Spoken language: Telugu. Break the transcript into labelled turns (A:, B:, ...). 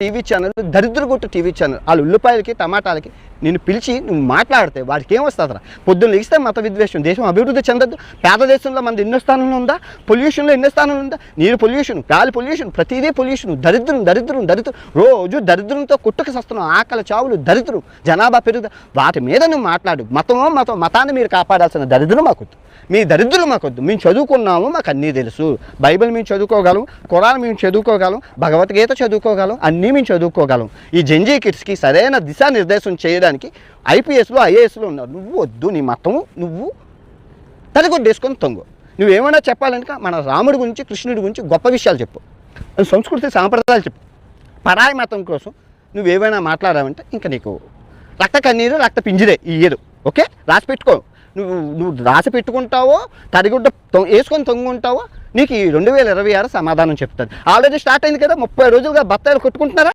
A: టీవీ ఛానల్ దరిద్రగొట్టు టీవీ ఛానల్ వాళ్ళు ఉల్లిపాయలకి టమాటాలకి నిన్ను పిలిచి నువ్వు మాట్లాడితే వాడికి ఏమొస్తుందిరా? పొద్దున్న లేస్తే మత విద్వేషం, దేశం అభివృద్ధి చెందద్దు. పేద దేశంలో మనది ఎన్నో స్థానంలో ఉందా? పొల్యూషన్లో ఎన్నో స్థానంలో ఉందా? నీరు పొల్యూషన్, గాలి పొల్యూషన్, ప్రతిదీ పొల్యూషన్. దరిద్రం దరిద్రం దరిద్రం, రోజు దరిద్రంతో కొట్టుకు సస్తున్నాం. ఆకలి చావులు, దరిద్రం, జనాభా పెరుగుదల, వాటి మీద నువ్వు మాట్లాడు. మతాన్ని మీరు కాపాడాల్సిన దరిద్రం మాకొద్దు, మీ దరిద్రం మాకొద్దు. మేము చదువుకున్నాము, మాకు అన్నీ తెలుసు. బైబిల్ మేము చదువుకోగలం, ఖురాన్ మేము చదువుకోగలం, భగవద్గీత చదువుకోగలం, అన్నీ మేము చదువుకోగలం. ఈ జెన్జీ కిడ్స్కి సరైన దిశానిర్దేశం చేయడానికి ఐపీఎస్లో ఐఏఎస్లో ఉన్నారు. నువ్వు వద్దు, నీ మతము నువ్వు తడిగొడ్డేసుకొని తొంగు. నువ్వేమైనా చెప్పాలంటే మన రాముడి గురించి, కృష్ణుడి గురించి గొప్ప విషయాలు చెప్పు, సంస్కృతి సాంప్రదాయాలు చెప్పు. పరాయి మతం కోసం నువ్వేమైనా మాట్లాడావంటే ఇంకా నీకు రక్త కన్నీరు, రక్త పింజిరే ఈ ఇయర్. ఓకే, రాసి పెట్టుకో. నువ్వు రాసి పెట్టుకుంటావో, తడిగుడ్డ వేసుకొని తొంగుంటావో, నీకు ఈ 2026 సమాధానం చెప్తుంది. ఆల్రెడీ స్టార్ట్ అయింది కదా, 30 రోజులుగా బత్తాయిలు కొట్టుకుంటున్నారా?